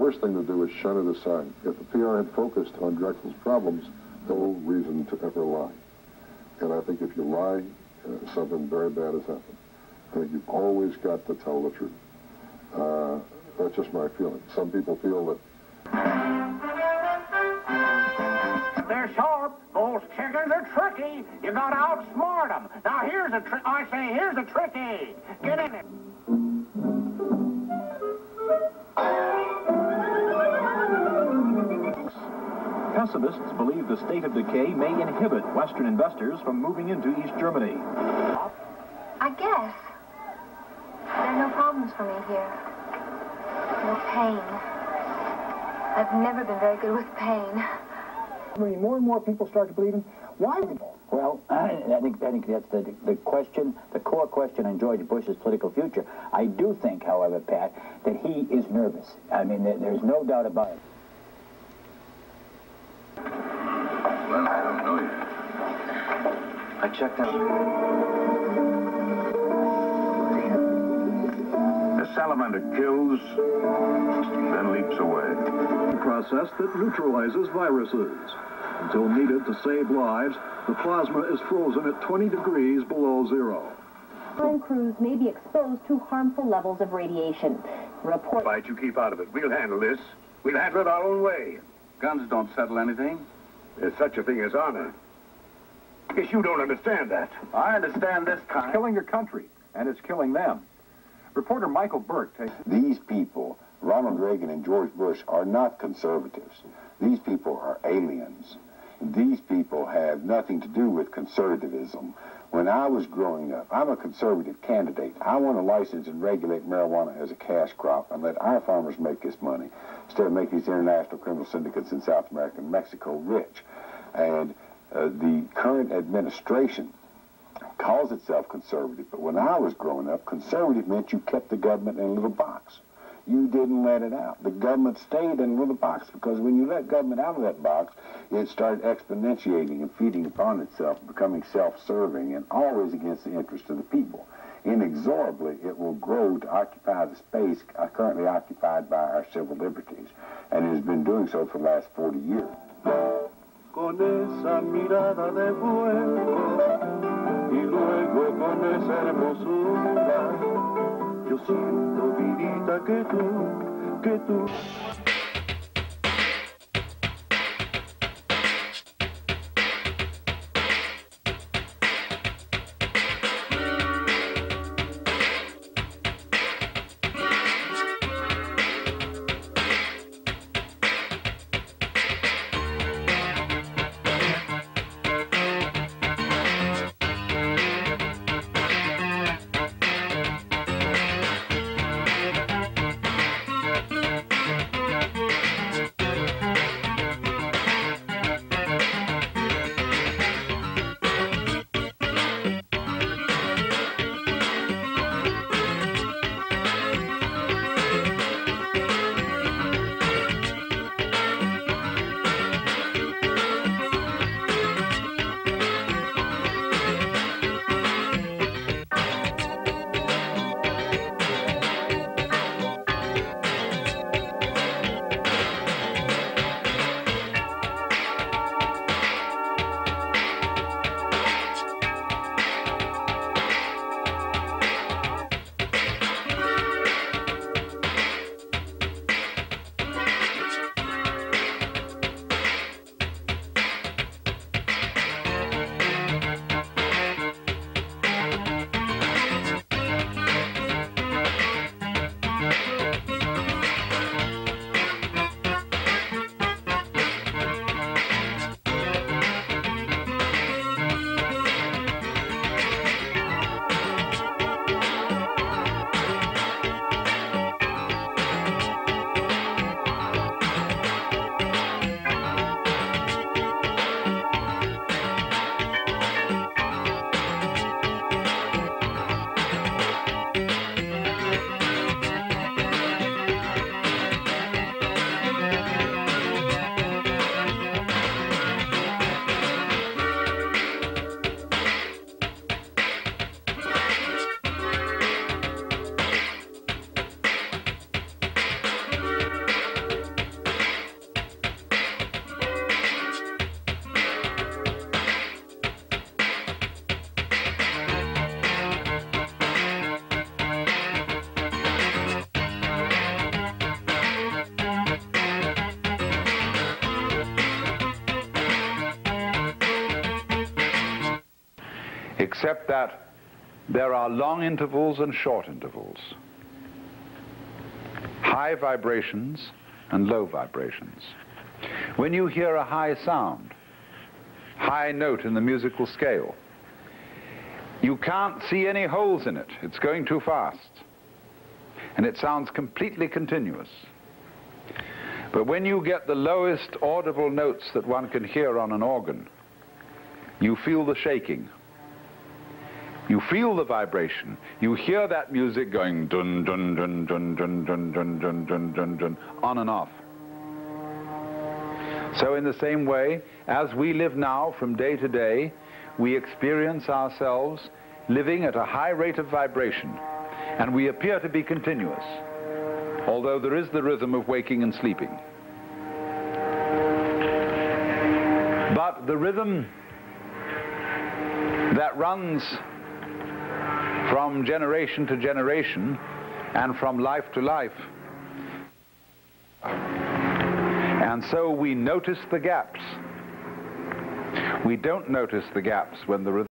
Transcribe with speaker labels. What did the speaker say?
Speaker 1: First thing to do is shun it aside. If the PR had focused on Drexel's problems, no reason to ever lie. And I think if you lie, something very bad has happened. I think you've always got to tell the truth. That's just my feeling. Some people feel that...
Speaker 2: They're sharp. Those chickens are tricky. You gotta outsmart them. Now here's a trick. I say, here's a tricky. Get in it.
Speaker 3: Pessimists believe the state of decay may inhibit Western investors from moving into East Germany.
Speaker 4: I guess. There are no problems for me here. No pain. I've never been very good with pain.
Speaker 5: I mean, more and more people start to believe in why.
Speaker 6: Well, I think that's the question, the core question on George Bush's political future. I do think, however, Pat, that he is nervous. I mean, there's no doubt about it.
Speaker 7: Well, I don't know yet. I checked out. The salamander kills, then leaps away.
Speaker 8: A process that neutralizes viruses. Until needed to save lives, the plasma is frozen at 20 degrees below zero.
Speaker 9: Time crews may be exposed to harmful levels of radiation. Report.
Speaker 7: Fight, you keep out of it. We'll handle this. We'll handle it our own way. Guns don't settle anything. There's such a thing as honor. I guess you don't understand that. I understand this kind.
Speaker 3: It's killing your country, and it's killing them. Reporter Michael Burke takes...
Speaker 10: These people, Ronald Reagan and George Bush, are not conservatives. These people are aliens. These people have nothing to do with conservatism. When I was growing up, I'm a conservative candidate. I want to license and regulate marijuana as a cash crop and let our farmers make this money instead of making these international criminal syndicates in South America and Mexico rich. And the current administration calls itself conservative, but when I was growing up, conservative meant you kept the government in a little box. You didn't let it out. The government stayed in a little box because when you let government out of that box, it started exponentiating and feeding upon itself, becoming self-serving and always against the interest of the people. Inexorably, it will grow to occupy the space currently occupied by our civil liberties, and it has been doing so for the last 40 years.
Speaker 11: Con esa mirada de fuego y luego con esa hermosura, yo siento, vidita, que tú.
Speaker 12: except that there are long intervals and short intervals, high vibrations and low vibrations. When you hear a high sound, high note in the musical scale, you can't see any holes in it. It's going too fast. And it sounds completely continuous. But when you get the lowest audible notes that one can hear on an organ, you feel the shaking. You feel the vibration. You hear that music going dun dun dun dun dun dun dun dun dun dun dun on and off. So in the same way, as we live now from day to day, we experience ourselves living at a high rate of vibration, and we appear to be continuous, although there is the rhythm of waking and sleeping. But the rhythm that runs from generation to generation and from life to life, and so we notice the gaps. We don't notice the gaps when the rhythm